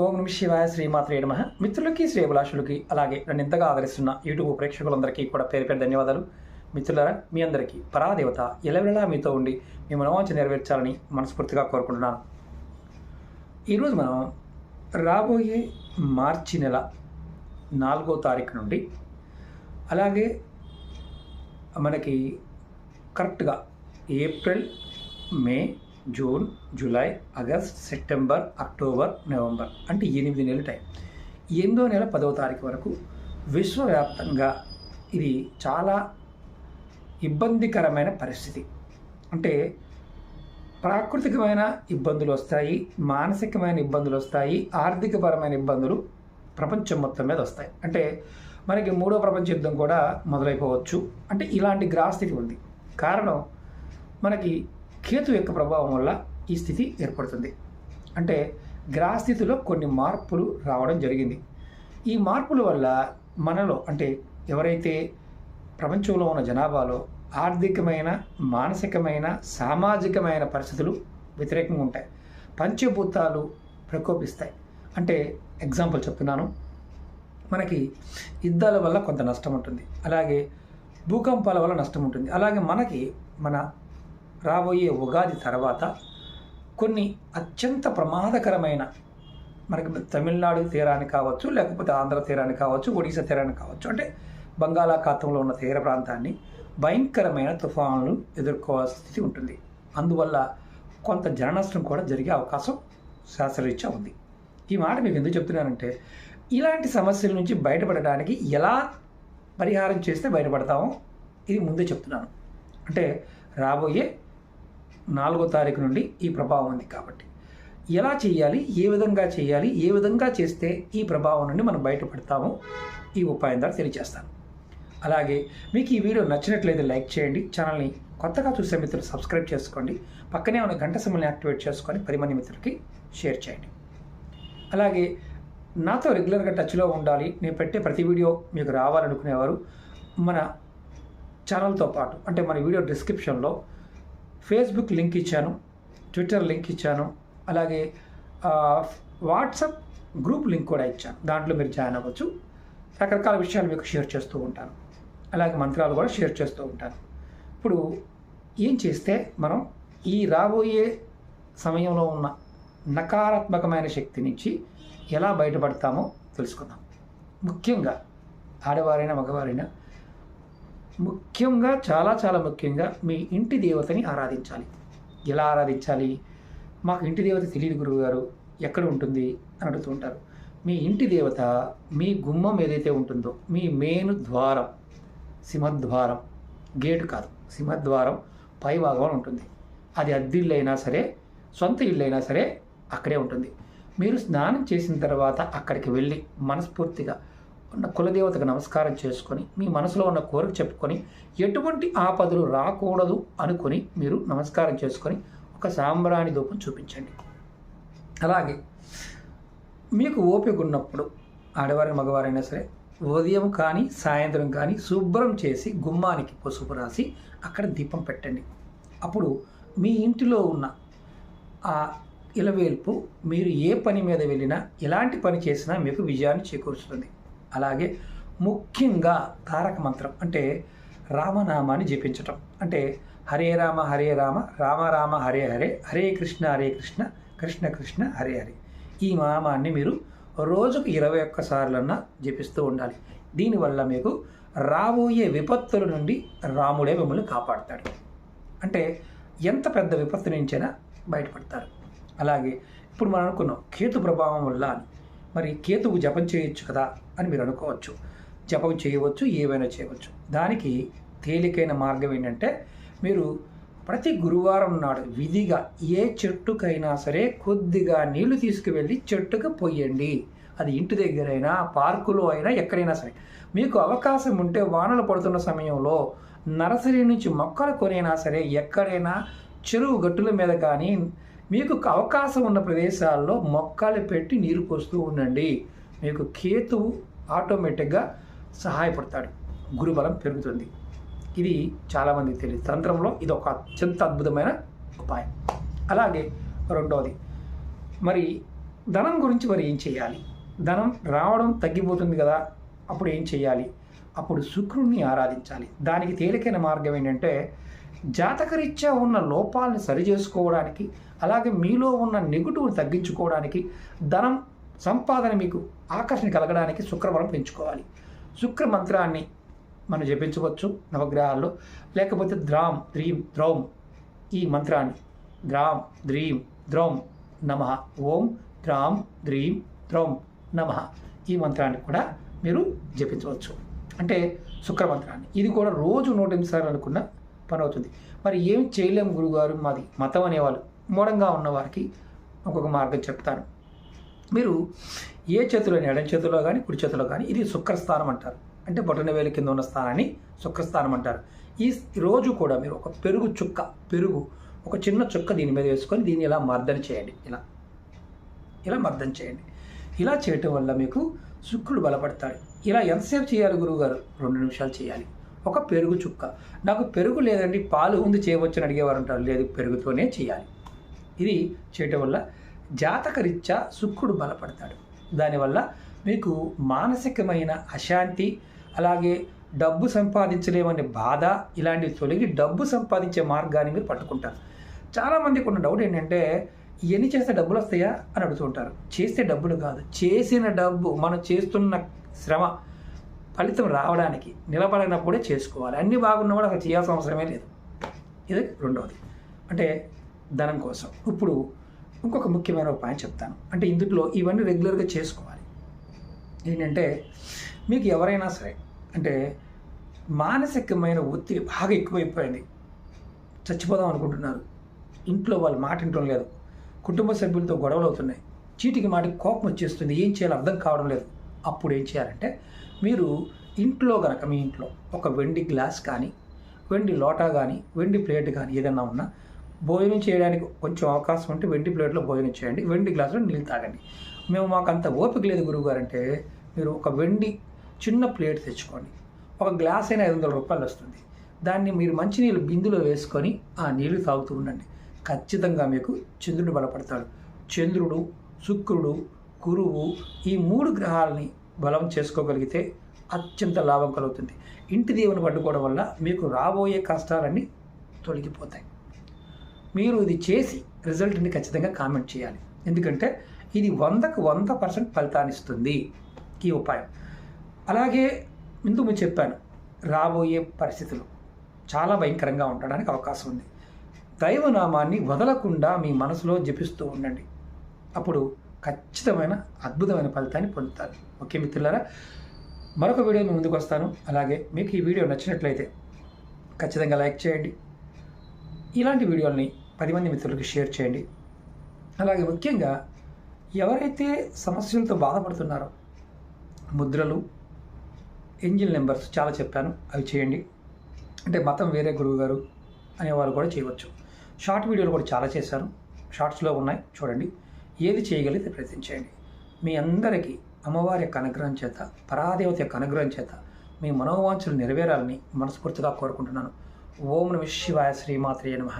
ఓం నమ శివాయ శ్రీమాత్రే నమః. మిత్రులకి శ్రేయభిలాషులకి అలాగే నన్ను ఇంతగా ఆదరిస్తున్న యూట్యూబ్ ప్రేక్షకులందరికీ కూడా పేరు పేరు ధన్యవాదాలు. మిత్రులారా, మీ అందరికీ పరాదేవత ఎల్లవెల్లలా మీతో ఉండి మీ మనోవాంఛ నెరవేర్చాలని మనస్ఫూర్తిగా కోరుకుంటున్నాను. ఈరోజు మనం రాబోయే మార్చి నెల 4వ తారీఖు నుండి అలాగే మనకి కరెక్ట్గా April, May, June, July, August, September, October, November అంటే 8 నెలల టైం. 8వ నెల 10వ తారీఖు వరకు విశ్వవ్యాప్తంగా ఇది చాలా ఇబ్బందికరమైన పరిస్థితి. అంటే ప్రాకృతికమైన ఇబ్బందులు వస్తాయి, మానసికమైన ఇబ్బందులు వస్తాయి, ఆర్థికపరమైన ఇబ్బందులు ప్రపంచం మొత్తం మీద వస్తాయి. అంటే మనకి 3వ ప్రపంచ యుద్ధం కూడా మొదలైపోవచ్చు. అంటే ఇలాంటి గ్రహస్థితి ఉంది. కారణం మనకి కేతు యొక్క ప్రభావం వల్ల ఈ స్థితి ఏర్పడుతుంది. అంటే గ్రహస్థితిలో కొన్ని మార్పులు రావడం జరిగింది. ఈ మార్పుల వల్ల మనలో అంటే ఎవరైతే ప్రపంచంలో ఉన్న జనాభాలో ఆర్థికమైన, మానసికమైన, సామాజికమైన పరిస్థితులు వ్యతిరేకంగా ఉంటాయి. పంచభూతాలు ప్రకోపిస్తాయి. అంటే ఎగ్జాంపుల్ చెప్తున్నాను, మనకి యుద్ధాల వల్ల కొంత నష్టం ఉంటుంది, అలాగే భూకంపాల వల్ల నష్టం ఉంటుంది. అలాగే మనకి మన రాబోయే ఉగాది తర్వాత కొన్ని అత్యంత ప్రమాదకరమైన మనకి తమిళనాడు తీరాన్ని కావచ్చు, లేకపోతే ఆంధ్ర తీరాన్ని కావచ్చు, ఒడిశా తీరాన్ని కావచ్చు, అంటే బంగాళాఖాతంలో ఉన్న తీర ప్రాంతాన్ని భయంకరమైన తుఫానులు ఎదుర్కోవాల్సిన స్థితి ఉంటుంది. అందువల్ల కొంత జన నష్టం కూడా జరిగే అవకాశం శాస్త్రరీత్యా ఉంది. ఈ మాట మీకు ఎందుకు చెప్తున్నానంటే, ఇలాంటి సమస్యల నుంచి బయటపడడానికి ఎలా పరిహారం చేస్తే బయటపడతామో ఇది ముందే చెప్తున్నాను. అంటే రాబోయే 4వ తారీఖు నుండి ఈ ప్రభావం ఉంది కాబట్టి ఎలా చేయాలి, ఏ విధంగా చేయాలి, ఏ విధంగా చేస్తే ఈ ప్రభావం నుండి మనం బయటపడతామో ఈ ఉపాయం ద్వారా తెలియజేస్తాను. అలాగే మీకు ఈ వీడియో నచ్చినట్లయితే లైక్ చేయండి, ఛానల్ని కొత్తగా చూసే మిత్రులు సబ్స్క్రైబ్ చేసుకోండి, పక్కనే ఉన్న గంట సింబల్ని యాక్టివేట్ చేసుకొని 10 మంది మిత్రులకి షేర్ చేయండి. అలాగే నాతో రెగ్యులర్గా టచ్లో ఉండాలి, నేను పెట్టే ప్రతి వీడియో మీకు రావాలనుకునేవారు మన ఛానల్తో పాటు అంటే మన వీడియో డిస్క్రిప్షన్లో ఫేస్బుక్ లింక్ ఇచ్చాను, ట్విట్టర్ లింక్ ఇచ్చాను, అలాగే వాట్సాప్ గ్రూప్ లింక్ కూడా ఇచ్చాను. దాంట్లో మీరు జాయిన్ అవ్వచ్చు. రకరకాల విషయాలు మీకు షేర్ చేస్తూ ఉంటాను, అలాగే మంత్రాలు కూడా షేర్ చేస్తూ ఉంటాను. ఇప్పుడు ఏం చేస్తే మనం ఈ రాబోయే సమయంలో ఉన్న నకారాత్మకమైన శక్తి నుంచి ఎలా బయటపడతామో తెలుసుకుందాం. ముఖ్యంగా ఆడవారైనా మగవారైనా ముఖ్యంగా చాలా ముఖ్యంగా మీ ఇంటి దేవతని ఆరాధించాలి. ఎలా ఆరాధించాలి? మాకు ఇంటి దేవత తెలియదు గురువుగారు, ఎక్కడ ఉంటుంది అని అడుగుతూ ఉంటారు. మీ ఇంటి దేవత మీ గుమ్మం ఏదైతే ఉంటుందో, మీ మెయిన్ ద్వారం, సింహద్వారం, గేటు కాదు, సింహద్వారం పై భాగంలో ఉంటుంది. అది అద్దిల్లు అయినా సరే, సొంత ఇల్లు అయినా సరే అక్కడే ఉంటుంది. మీరు స్నానం చేసిన తర్వాత అక్కడికి వెళ్ళి మనస్ఫూర్తిగా ఉన్న కులదేవతకు నమస్కారం చేసుకొని మీ మనసులో ఉన్న కోరిక చెప్పుకొని ఎటువంటి ఆపదలు రాకూడదు అనుకొని మీరు నమస్కారం చేసుకొని ఒక సాంబ్రాణి ధూపం చూపించండి. అలాగే మీకు ఓపిక ఉన్నప్పుడు ఆడవారి మగవారైనా సరే ఉదయం కానీ సాయంత్రం కానీ శుభ్రం చేసి గుమ్మానికి పసుపు రాసి అక్కడ దీపం పెట్టండి. అప్పుడు మీ ఇంటిలో ఉన్న ఆ ఇలవేల్పు మీరు ఏ పని మీద వెళ్ళినా, ఎలాంటి పని చేసినా మీకు విజయాన్ని చేకూరుస్తుంది. అలాగే ముఖ్యంగా తారక మంత్రం అంటే రామనామాన్ని జపించటం. అంటే హరే రామ హరే రామ, రామ రామ హరే హరే, హరే కృష్ణ కృష్ణ కృష్ణ హరే హరే. ఈ నామాన్ని మీరు రోజుకు 21 సార్లన్నా జపిస్తూ ఉండాలి. దీనివల్ల మీకు రాబోయే విపత్తుల నుండి రాముడే మిమ్మల్ని కాపాడుతాడు. అంటే ఎంత పెద్ద విపత్తు నుంచైనా బయటపడతారు. అలాగే ఇప్పుడు మనం అనుకున్నాం కేతు ప్రభావం వల్ల అని, మరి కేతువు జపం చేయొచ్చు కదా అని మీరు అనుకోవచ్చు. జపం చేయవచ్చు, ఏవైనా చేయవచ్చు. దానికి తేలికైన మార్గం ఏంటంటే, మీరు ప్రతి గురువారం నాడు విధిగా ఏ చెట్టుకైనా సరే కొద్దిగా నీళ్లు తీసుకువెళ్ళి చెట్టుకు పోయండి. అది ఇంటి దగ్గరైనా, పార్కులో అయినా, ఎక్కడైనా సరే. మీకు అవకాశం ఉంటే వానలు పడుతున్న సమయంలో నర్సరీ నుంచి మొక్కలు కొనైనా సరే, ఎక్కడైనా చెరువు గట్టుల మీద కానీ మీకు అవకాశం ఉన్న ప్రదేశాల్లో మొక్కలు పెట్టి నీరు పోస్తూ ఉండండి. మీకు కేతువు ఆటోమేటిక్గా సహాయపడతాడు, గురుబలం పెరుగుతుంది. ఇది చాలామందికి తెలియదు. తంత్రంలో ఇది ఒక అత్యంత అద్భుతమైన ఉపాయం. అలాగే రెండవది, మరి ధనం గురించి మరి ఏం చేయాలి? ధనం రావడం తగ్గిపోతుంది కదా, అప్పుడు ఏం చేయాలి? అప్పుడు శుక్రుడిని ఆరాధించాలి. దానికి తేలికైన మార్గం ఏంటంటే జాతకరీత్యా ఉన్న లోపాలని సరిచేసుకోవడానికి, అలాగే మీలో ఉన్న నెగటివ్ని తగ్గించుకోవడానికి, ధనం సంపాదన మీకు ఆకర్షణ కలగడానికి శుక్రబలం పెంచుకోవాలి. శుక్ర మంత్రాన్ని మనం జపించవచ్చు నవగ్రహాల్లో, లేకపోతే ద్రాం ద్రీం ద్రౌం ఈ మంత్రాన్ని ద్రాం ద్రీం ద్రౌం నమః, ఓం ద్రాం ద్రీం ద్రౌం నమః ఈ మంత్రాన్ని కూడా మీరు జపించవచ్చు. అంటే శుక్ర మంత్రాన్ని. ఇది కూడా రోజు 108 సార్లు అనుకున్న పని అవుతుంది. మరి ఏం చేయలేము గురుగారు, మాది మతం అనేవాళ్ళు మూఢంగా ఉన్నవారికి ఒక్కొక్క మార్గం చెప్తాను. మీరు ఏ చేతిలో, ఎడం చేతిలో కానీ కుడి చేతిలో కానీ, ఇది శుక్రస్థానం అంటారు. అంటే బొటన వేలు కింద ఉన్న స్థానాన్ని శుక్రస్థానం అంటారు. ఈ రోజు కూడా మీరు ఒక పెరుగు ఒక చిన్న చుక్క దీని మీద వేసుకొని దీన్ని ఇలా మర్దన చేయండి. ఇలా మర్దన చేయండి. ఇలా చేయటం వల్ల మీకు శుక్రుడు బలపడతాడు. ఇలా ఎంతసేపు చేయాలి గురువుగారు? 2 నిమిషాలు చేయాలి. ఒక పెరుగు చుక్క. నాకు పెరుగు లేదండి, పాలు ఉంది చేయవచ్చని అడిగేవారు ఉంటారు. లేదు, పెరుగుతోనే చేయాలి. ఇది చేయటం వల్ల జాతకరీత్యా శుక్రుడు బలపడతాడు. దానివల్ల మీకు మానసికమైన అశాంతి, అలాగే డబ్బు సంపాదించలేమనే బాధ ఇలాంటివి తొలగి డబ్బు సంపాదించే మార్గాన్ని మీరు పట్టుకుంటారు. చాలామందికి ఉన్న డౌట్ ఏంటంటే ఎన్ని చేస్తే డబ్బులు వస్తాయా అని అడుగుతుంటారు. చేస్తే డబ్బులు కాదు, చేసిన డబ్బు, మనం చేస్తున్న శ్రమ ఫలితం రావడానికి నిలబడినప్పుడే చేసుకోవాలి. అన్నీ బాగున్నవాడు అసలు చేయాల్సిన అవసరమే లేదు. ఇది రెండవది, అంటే ధనం కోసం. ఇప్పుడు ఇంకొక ముఖ్యమైన పాయింట్ చెప్తాను. అంటే ఇందులో ఇవన్నీ రెగ్యులర్గా చేసుకోవాలి. ఏంటంటే మీకు ఎవరైనా సరే అంటే మానసికమైన ఒత్తిడి బాగా ఎక్కువైపోయింది, చచ్చిపోదాం అనుకుంటున్నారు, ఇంట్లో వాళ్ళ మాట వినడం లేదు, కుటుంబ సభ్యులతో గొడవలు అవుతున్నాయి, చీటికి మాటికి కోపం వచ్చేస్తుంది, ఏం చేయాలో అర్థం కావడం లేదు. అప్పుడు ఏం చేయాలంటే మీరు ఇంట్లో కనుక మీ ఇంట్లో ఒక వెండి గ్లాస్ కానీ, వెండి లోటా కానీ, వెండి ప్లేట్ కానీ ఏదైనా ఉన్నా, భోజనం చేయడానికి కొంచెం అవకాశం ఉంటే వెండి ప్లేట్లో భోజనం చేయండి, వెండి గ్లాసులో నీళ్ళు తాగండి. మాకు అంత ఓపిక లేదు గురువుగారు అంటే మీరు ఒక వెండి చిన్న ప్లేట్ తెచ్చుకోండి. ఒక గ్లాస్ అయినా 500 రూపాయలు వస్తుంది. దాన్ని మీరు మంచినీళ్ళు బిందులో వేసుకొని ఆ నీళ్లు తాగుతూ ఉండండి. ఖచ్చితంగా మీకు చంద్రుడు బలపడతాడు. చంద్రుడు, శుక్రుడు, గురువు ఈ 3 గ్రహాలని బలం చేసుకోగలిగితే అత్యంత లాభం కలుగుతుంది. ఇంటి దేవుని పట్టుకోవడం వల్ల మీకు రాబోయే కష్టాలన్నీ తొలగిపోతాయి. మీరు ఇది చేసి రిజల్ట్ని ఖచ్చితంగా కామెంట్ చేయాలి. ఎందుకంటే ఇది 100కు 100% ఫలితాన్ని ఇస్తుంది ఈ ఉపాయం. అలాగే ముందు మీరు చెప్పాను, రాబోయే పరిస్థితులు చాలా భయంకరంగా ఉండడానికి అవకాశం ఉంది. దైవనామాన్ని వదలకుండా మీ మనసులో జపిస్తూ ఉండండి. అప్పుడు ఖచ్చితమైన అద్భుతమైన ఫలితాన్ని పొందుతారు. ఓకే మిత్రులారా, మరొక వీడియో మీ ముందుకు వస్తాను. అలాగే మీకు ఈ వీడియో నచ్చినట్లయితే ఖచ్చితంగా లైక్ చేయండి. ఇలాంటి వీడియోల్ని 10 మంది మిత్రులకు షేర్ చేయండి. అలాగే ముఖ్యంగా ఎవరైతే సమస్యలతో బాధపడుతున్నారో ముద్రలు, ఏంజిల్ నెంబర్స్ చాలా చెప్పాను, అవి చేయండి. అంటే మతం వేరే గురువుగారు అనేవారు కూడా చేయవచ్చు. షార్ట్ వీడియోలు కూడా చాలా చేశారు, షార్ట్స్లో ఉన్నాయి, చూడండి. ఏది చేయగలిగితే ప్రయత్నించండి. మీ అందరికీ అమ్మవారి యొక్క అనుగ్రహం చేత, పరాదేవత యొక్క అనుగ్రహం చేత మీ మనోవాంఛలు నెరవేరాలని మనస్ఫూర్తిగా కోరుకుంటున్నాను. ఓం నమః శివాయ, శ్రీమాత్రే నమః.